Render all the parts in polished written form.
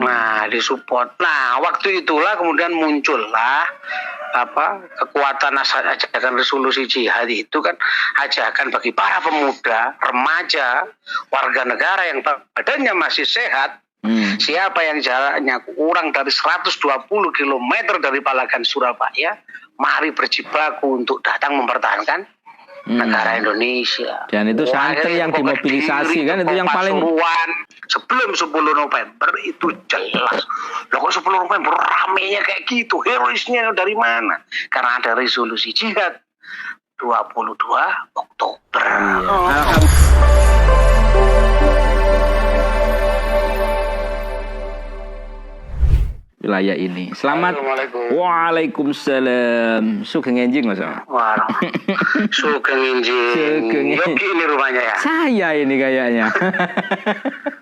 Nah, disupport. Nah, waktu itulah kemudian muncullah kekuatan ajakan resolusi jihad itu kan ajakan bagi para pemuda, remaja, warga negara yang badannya masih sehat. Siapa yang jaraknya kurang dari 120 km dari Palagan Surabaya, mari berjibaku untuk datang mempertahankan negara Indonesia. Dan itu santri yang dimobilisasi kan, itu yang paling sebelum 10 November itu jelas. Loh kok 10 November ramenya kayak gitu, heroisnya dari mana? Karena ada resolusi jihad 22 Oktober. Wilayah ini. Selamat. Waalaikumsalam. Sugeng enjing Mas. Sugeng enjing. Yogi ini rumahnya ya? Saya ini kayaknya.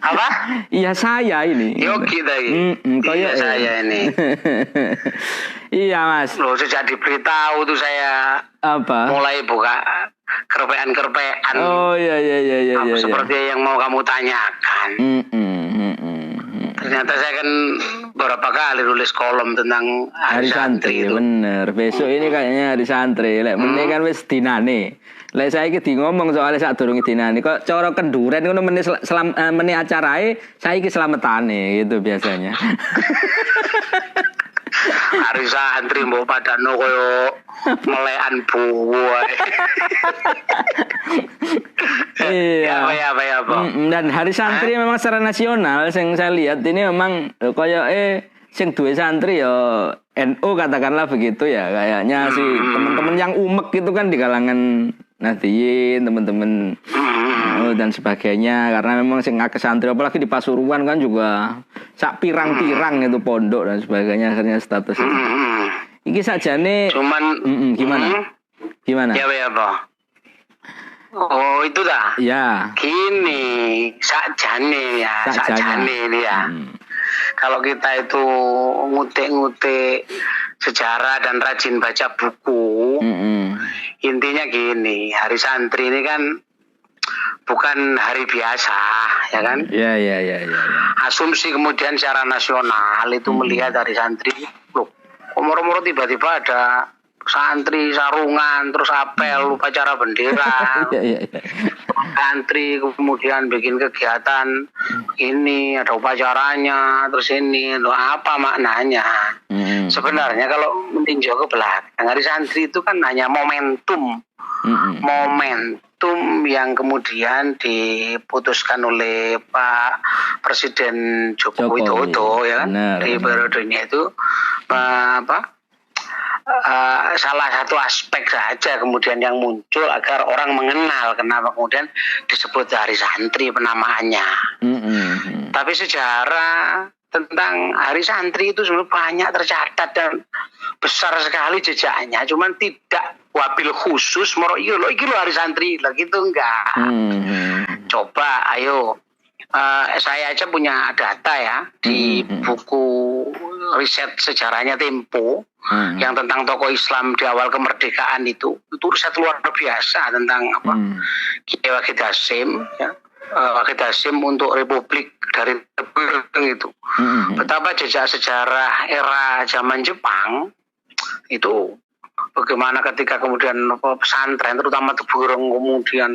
Apa? Iya saya ini. Yogi tadi. Iya saya ini. Iya Mas. Loh sejak diberitahu tuh saya mulai buka kerpean-kerpean. Oh iya. Seperti yang mau kamu tanyakan. Ternyata saya kan beberapa kali nulis kolom tentang hari santri itu. Bener. Besok ini kayaknya hari santri. Lek meneh kan wis dinane. Lek saiki di ngomong soalnya sadurunge dinane. Kok cara kenduren ngono meneh acarae saiki slametane gitu biasanya. Hari santri mbok padano koyo melekan buah. Iya. Apa. Dan hari santri memang secara nasional yang saya lihat ini memang koyo sing duwe santri ya NU katakanlah begitu ya, kayaknya sih teman-teman yang umek gitu kan di kalangan Nahdliyin, teman-teman dan sebagainya, karena memang sing akeh santri apalagi di Pasuruan kan juga sak pirang-pirang itu pondok dan sebagainya, akhirnya status itu. Iki sajane cuman gimana? Ya apa? Oh itu dah. Ya. Gini, sakjane ini ya. Kalau kita itu ngutik-ngutik sejarah dan rajin baca buku, intinya gini, hari santri ini kan bukan hari biasa, ya kan? Iya. Asumsi kemudian secara nasional itu melihat hari santri, loh, umur-umur tiba-tiba ada santri sarungan terus apel upacara bendera. Santri kemudian bikin kegiatan ini, ada upacaranya, terus ini, apa maknanya? Sebenarnya kalau meninjau ke belakang, hari santri itu kan hanya momentum yang kemudian diputuskan oleh Pak Presiden Joko Widodo, ya kan? Di periodenya itu salah satu aspek saja kemudian yang muncul agar orang mengenal kenapa kemudian disebut hari santri penamaannya. Tapi sejarah tentang hari santri itu sebenarnya banyak tercatat dan besar sekali jejaknya, cuman tidak wabil khusus moro iki lho hari santri lah gitu enggak. Coba ayo saya aja punya data ya di buku riset sejarahnya Tempo yang tentang tokoh Islam di awal kemerdekaan itu riset luar biasa tentang Kiai Wahid Hasyim ya. Wahid Hasyim untuk Republik dari itu. Betapa jejak sejarah era zaman Jepang itu bagaimana ketika kemudian pesantren terutama Teburung kemudian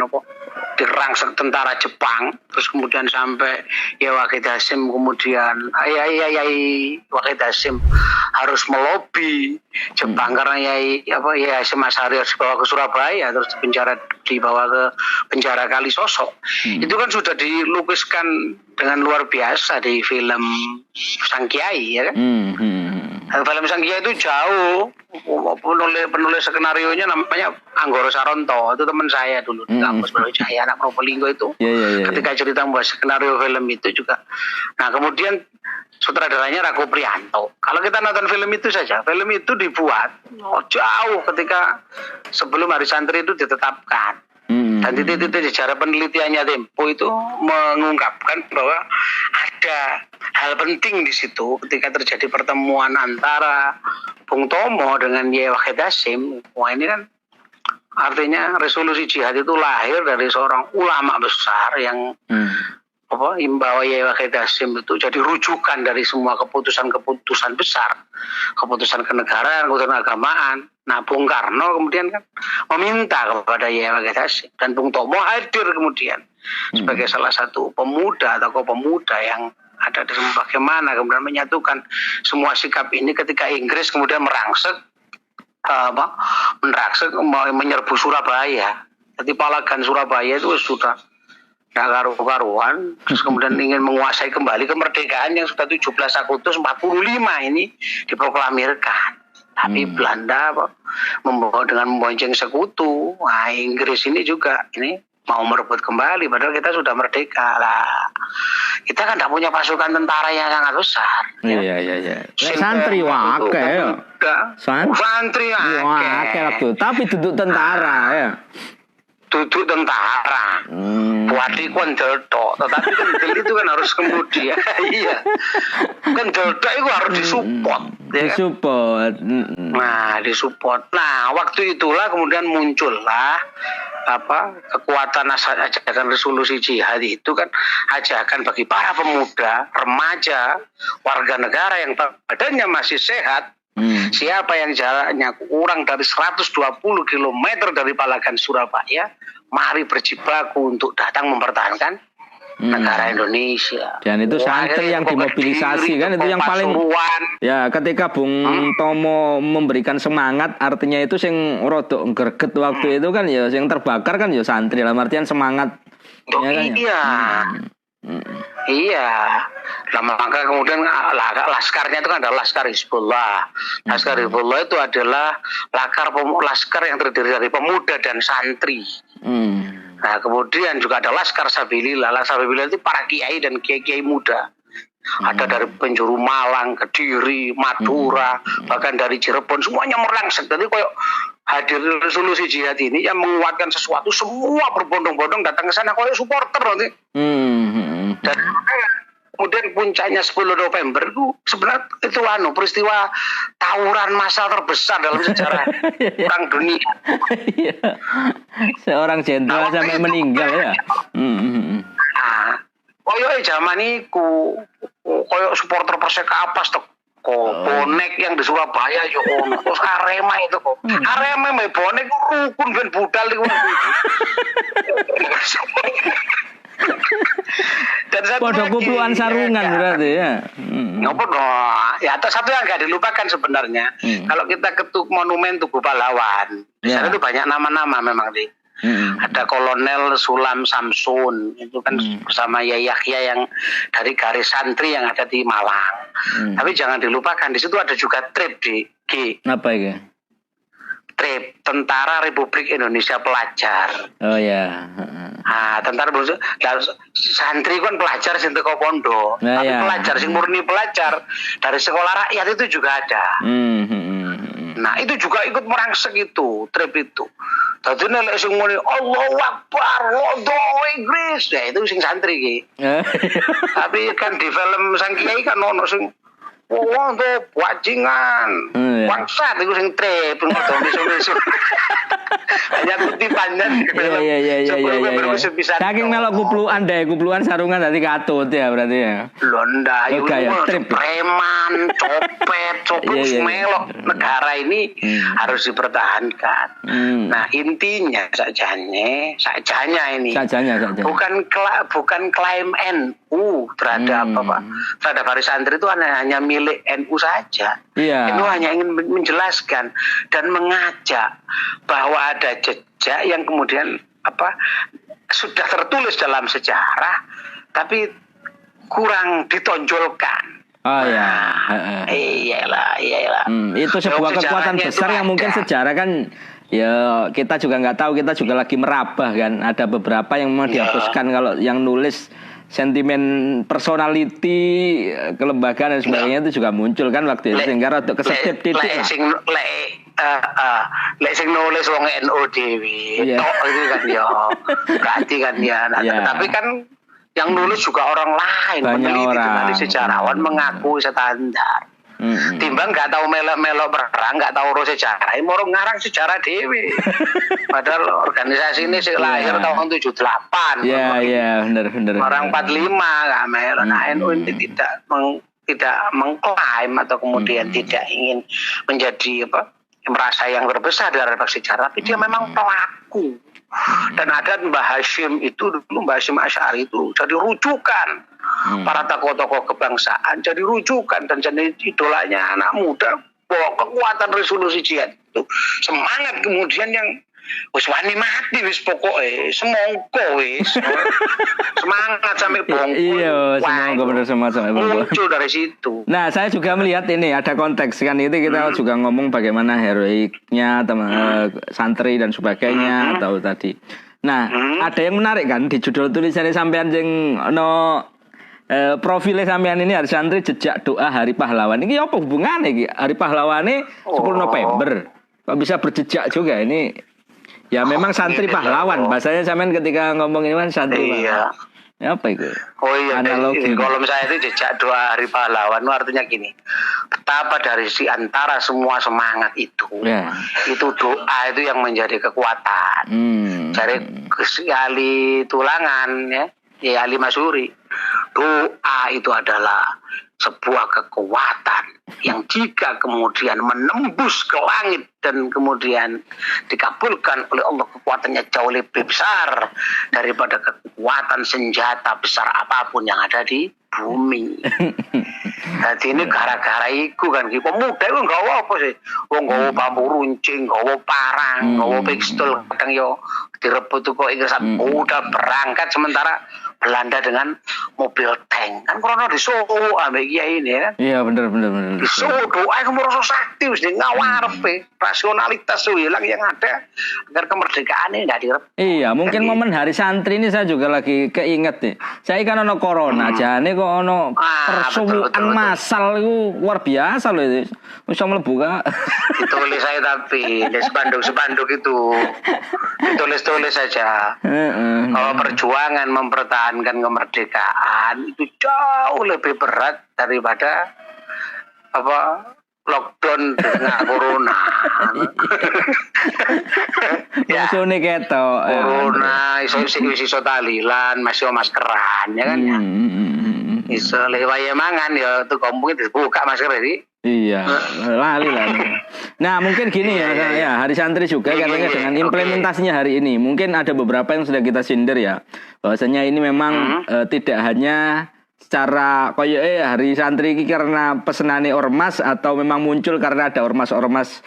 dirangsek tentara Jepang, terus kemudian sampai ya Wahid Hasyim kemudian Wahid Hasyim harus melobi Jepang karena ya Hasyim Asy'ari harus dibawa ke Surabaya, terus dibawa ke penjara Kalisosok. Itu kan sudah dilukiskan dengan luar biasa di film Sang Kiai, ya kan? Film Sang Kiai itu jauh, penulis skenarionya namanya Anggoro Saronto, itu teman saya dulu di kampus Brawijaya, anak Probolinggo itu. Ketika cerita membuat skenario film itu juga. Nah kemudian sutradaranya Rako Prianto. Kalau kita nonton film itu saja, film itu dibuat jauh ketika sebelum Hari Santri itu ditetapkan. Dan titik-titik sejarah penelitiannya Tempo itu mengungkapkan bahwa ada hal penting di situ ketika terjadi pertemuan antara Bung Tomo dengan Yai Wahid Hasyim. Wah ini kan artinya resolusi jihad itu lahir dari seorang ulama besar yang bahwa Yai Wahid Hasyim itu jadi rujukan dari semua keputusan-keputusan besar, keputusan kenegaraan, keputusan agamaan. Nah, Bung Karno kemudian kan meminta kepada Yai Wahid Hasyim dan Bung Tomo hadir kemudian sebagai salah satu pemuda atau pemuda yang ada di bagaimana kemudian menyatukan semua sikap ini ketika Inggris kemudian merangsek menyerbu Surabaya. Jadi Palagan Surabaya itu sudah tidak karu-karuan, terus kemudian ingin menguasai kembali kemerdekaan yang sudah 17 Agustus 45 ini diproklamirkan. Tapi Belanda dengan membonceng sekutu. Nah, Inggris ini juga ini mau merebut kembali, padahal kita sudah merdeka lah. Kita kan tidak punya pasukan tentara yang sangat besar. Iya. Santri wake ya. Santri wake. Tapi duduk tentara ya. Duduk tentara. Buati Kendeltok, tetapi Kendel itu kan harus kemudian. Iya. Kendeltok itu harus disupport. Disupport. Nah, disupport. Nah, waktu itulah kemudian muncullah kekuatan ajakan resolusi jihad itu kan ajakan bagi para pemuda, remaja, warga negara yang badannya masih sehat. Siapa yang jaraknya kurang dari 120 km dari Palagan Surabaya, mari berjibaku untuk datang mempertahankan negara Indonesia. Dan itu santri yang dimobilisasi kan, itu yang paling ya ketika Bung Tomo memberikan semangat, artinya itu sing rodok greget waktu itu kan ya sing terbakar kan ya santri, dalam artian semangat ya, kan, iya iya. Nah, maka kemudian laskarnya itu kan adalah Laskar Hizbullah. Laskar Hizbullah itu adalah laskar yang terdiri dari pemuda dan santri. Nah, kemudian juga ada Laskar Sabilillah. Laskar Sabilillah itu para kiai dan kiai-kiai muda. Ada dari penjuru Malang, Kediri, Madura, bahkan dari Cirebon, semuanya merangsek. Jadi kayak hadir resolusi jihad ini yang menguatkan sesuatu, semua berbondong-bondong datang ke sana kayak supporter nanti. Dan kemudian puncaknya 10 November itu sebenarnya itu peristiwa tawuran massal terbesar dalam sejarah perang dunia. Seorang jenderal sampai meninggal ya. Koyo zaman iku koyo supporter Persekapas teko bonek yang di Surabaya yo ono. Terus Arema itu kok. Arema me bonek rukun ben budal iku. Dan pada kumpulan sarungan berarti ya. Ya, atau satu yang nggak dilupakan sebenarnya. Kalau kita ketuk monumen Tugu Pahlawan, di sana itu banyak nama-nama memang sih. Ada Kolonel Sulam Samsun itu kan bersama Yai Yahya yang dari garis santri yang ada di Malang. Tapi jangan dilupakan di situ ada juga TRIP di G. Apa itu? TRIP, Tentara Republik Indonesia Pelajar. Oh ya. Tentara santri kan pelajar sing teko pondok, tapi pelajar sing murni pelajar dari sekolah rakyat itu juga ada. Nah, itu juga ikut merangsek itu, TRIP itu. Dadi nek sing muni Allahu Akbar, Allahu Inggris, ya itu sing santri ki. Tapi kan di film sang kiai kan ono sing wong tuh bajingan, bangsat itu sing TRIP ngono miso-miso. Hanya kutipannya iya. Saking melok kupluan sarungan tadi katut ya berarti ya. Londa itu preman, copet melok negara ini harus dipertahankan. Nah, intinya sajanya ini. Bukan klaim NU terhadap terhadap Baris Santri itu hanya milik NU saja. NU hanya ingin menjelaskan dan mengajak bahwa ada jejak yang kemudian sudah tertulis dalam sejarah tapi kurang ditonjolkan. Iyalah. Itu sebuah kekuatan besar yang mungkin sejarah kan ya kita juga nggak tahu, kita juga lagi merabah kan. Ada beberapa yang mau dihapuskan kalau yang nulis sentimen personality kelembagaan dan sebagainya itu juga muncul kan waktu itu sehingga rada kesedip titik. Lek sing nulis wong NU dhewe tok itu kan ya berarti kan ya. Tapi kan yang nulis juga orang lain, peneliti sejarawan mengaku standar. Timbang nggak tahu melok perang, nggak tahu urus sejarah, mau ngarang sejarah dewi. Padahal organisasi ini sih lahir tahun 78. Iya, benar. Orang 45 nggak melok. Nah, NU ini tidak mengklaim atau kemudian tidak ingin menjadi merasa yang terbesar dari sejarah, tapi dia memang pelaku. Dan ada Mbah Hashim itu dulu, Mbah Hashim Asy'ari itu jadi rujukan para tokoh-tokoh kebangsaan, jadi rujukan dan jadi idolanya anak muda bahwa kekuatan resolusi jihad itu semangat kemudian yang wis wani mati wis pokoke semongko wis semangat sampai bongkol. Iya, semongko bener semangat sampai bongkol. Muncul dari situ. Nah, saya juga melihat ini ada konteks kan itu kita juga ngomong bagaimana heroiknya santri dan sebagainya atau tadi. Nah, ada yang menarik kan di judul tulisannya sampean sing profilnya sampean ini Hari Santri Jejak Doa Hari Pahlawan. Ini apa hubungannya iki? Hari Pahlawan ini 10 November. Kok bisa berjejak juga ini? Ya memang santri pahlawan. Bahasanya sampean ketika ngomong ini kan santri pahlawan. Ya apa itu? Oh iya, analogi. Kalau saya itu jejak doa Hari Pahlawan artinya gini. Betapa dari antara semua semangat itu, itu doa itu yang menjadi kekuatan. Dari Ali Tulangan ya Ali Masuri. Doa itu adalah sebuah kekuatan yang jika kemudian menembus ke langit dan kemudian dikabulkan oleh Allah, kekuatannya jauh lebih besar daripada kekuatan senjata besar apapun yang ada di bumi. Jadi ini gara-gara iku kan, pemuda itu nggak apa sih, nggak bambu runcing, nggak parang, nggak pistol, kadang yo direbut tuh kok Inggris udah berangkat sementara Belanda dengan mobil tank kan krono di Solo ambek kiai ini kan. Iya benar. Di Solo doa itu merasa sakti wis ngawarep rasionalitas tuh hilang yang ada agar kemerdekaan ini enggak direbut. Iya, mungkin momen Hari Santri ini saya juga lagi keinget nih. Saya kan ono corona jane kok ono persubuhan massal itu luar biasa loh itu. Bisa mlebu ka. Ditulis saya tapi di spanduk itu. Ditulis saja. Kalau perjuangan mempertahankan kemerdekaan itu jauh lebih berat daripada lockdown dengan corona. Ya. Musuhnya ketok. Corona iso talilan, masih maskeran ya kan ya. Iso lewaya mangan ya tuh kampung itu buka masker sih. Iya, lali. Nah, mungkin gini ya, Hari Santri juga katanya dengan implementasinya hari ini. Mungkin ada beberapa yang sudah kita sindir ya. Bahwasanya ini memang tidak hanya secara Hari Santri ini karena pesenane ormas atau memang muncul karena ada ormas-ormas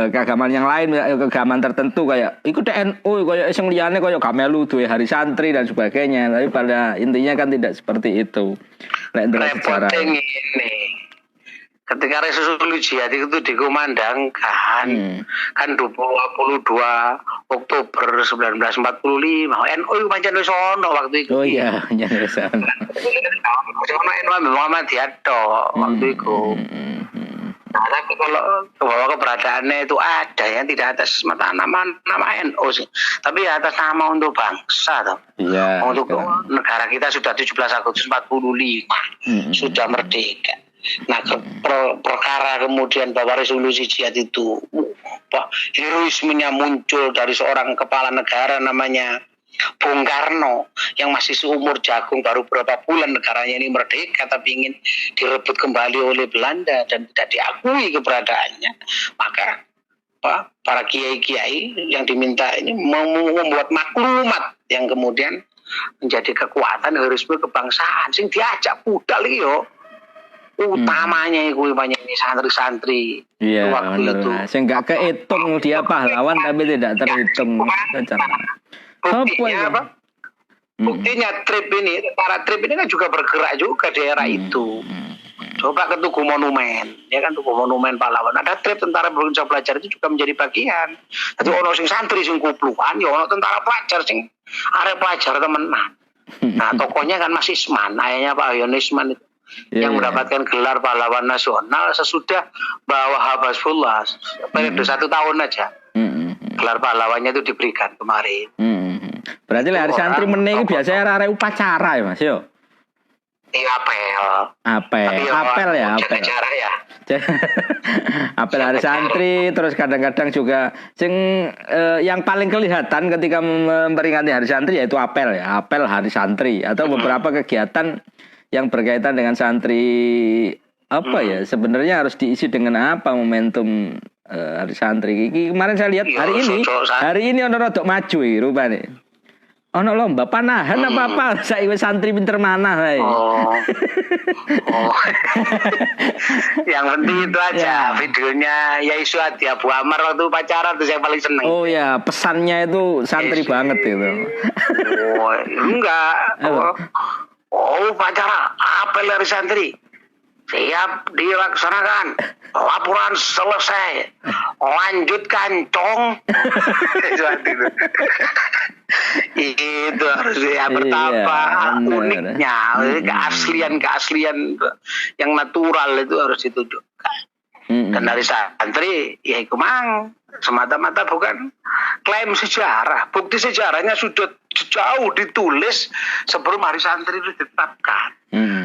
keagamaan yang lain, keagamaan tertentu kayak ikut NU kayak sing liyane kayak Gamelu duwe Hari Santri dan sebagainya. Tapi pada intinya kan tidak seperti itu. Repotnya ini. Ketika resolusi jihad itu dikumandangkan kan 22 Oktober 1945 NU pancen wis ono waktu itu. Oh iya, pancen wis ono. Ono NU Muhammadiyah waktu itu. Nah, tapi kalau bahwa keberadaannya itu ada yang tidak atas mata nama NU sih, tapi atas nama untuk bangsa toh. Iya. Untuk negara kita sudah 17 Agustus 45 sudah merdeka. Nah, perkara kemudian bahwa resolusi jihad itu heroismenya muncul dari seorang kepala negara namanya Bung Karno yang masih seumur jagung, baru beberapa bulan negaranya ini merdeka tapi ingin direbut kembali oleh Belanda dan tidak diakui keberadaannya. Maka para kiai-kiai yang diminta ini membuat maklumat yang kemudian menjadi kekuatan heroisme kebangsaan sing diajak budal iki yo. Utamanya itu banyak ini santri-santri waktu bener. itu. Saya nggak kehitung dia pahlawan tapi tidak terhitung. Buktinya apa? Buktinya tentara trip ini kan juga bergerak juga di era itu. Coba ke Tugu Monumen, ya kan Tugu Monumen pahlawan. Ada trip tentara berusaha pelajar itu juga menjadi bagian. Jadi ono sing santri sing kuplukan, ya ono tentara pelajar sing arek pelajar temenan. Nah tokohnya kan Mas Isman, ayahnya Pak Yonisman itu. Yang mendapatkan gelar pahlawan nasional sesudah bawa Habasfullah periode 1 tahun aja. Gelar pahlawannya itu diberikan kemarin. Berarti Hari Santri meneh biasanya arek upacara ya Mas yo. Iya apel. Apel ya. Jaga jarak ya. Apel hari santri, terus kadang-kadang juga yang paling kelihatan ketika memperingati hari santri yaitu apel ya, apel hari santri atau beberapa kegiatan yang berkaitan dengan santri apa ya sebenarnya harus diisi dengan apa momentum hari santri. Kemarin saya lihat hari ini ono rodok maju rupane. Ono lomba panahan apa saiki santri pinter manah ae. Oh. Yang penting itu aja videonya Yaisu Adi Abu Amar waktu pacaran itu saya paling seneng. Oh ya, pesannya itu santri banget itu. Oh, enggak. Oh, pacaran apel dari santri. Siap dilaksanakan. Laporan selesai. Lanjutkan, cong. Itu harus ya pertama uniknya, keaslian yang natural itu harus ditunjukkan. Dan dari santri ya itu mang semata-mata bukan klaim sejarah, bukti sejarahnya sudah jauh ditulis sebelum hari santri itu ditetapkan.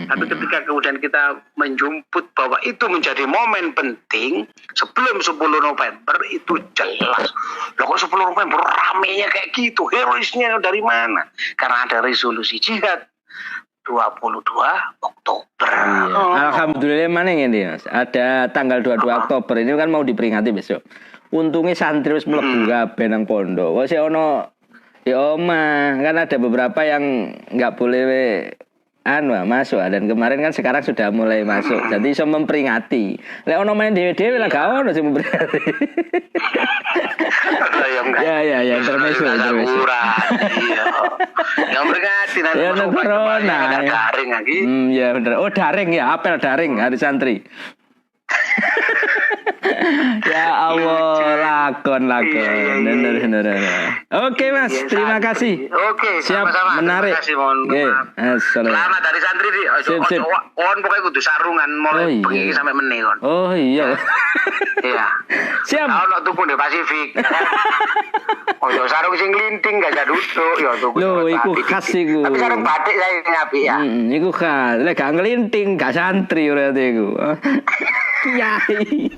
Tapi ketika kemudian kita menjemput bahwa itu menjadi momen penting sebelum 10 November itu jelas. Loh kok 10 November ramenya kayak gitu, heroisnya dari mana? Karena ada resolusi jihad 22 Oktober. Iya. Alhamdulillah mana ini Mas. Ada tanggal 22 Oktober ini kan mau diperingati besok. Untungnya santri wis mlebu kabeh nang pondok. Kok sik ono ya omah, kan ada beberapa yang enggak boleh masuk dan kemarin kan sekarang sudah mulai masuk. Jadi iso memperingati. Lek ono main dhewe-dhewe lah gak ono sing memperingati. Ya, intermezzo. Iya. Yang memperingati nanti corona. Daring lagi. Ya bener. Oh, daring ya, apel daring hari santri. Ya Allah, lakon. Bener. Oke Mas, terima kasih. Oke, siap, sama-sama. menarik. Oke. Selamat dari santri di. Sip. On pokoknya kudu sarungan mulai bengi sampai meneh kon. Oh iya. Iya. Siap. Ono tuku di Pasifik. Ojo sarung sing linting gak jadi duduk ya tuku. Lho, iku khas iku. Tapi sarung batik saya ngapi ya. Iku khas. Lek gak nglinting gak santri berarti iku. Kiai.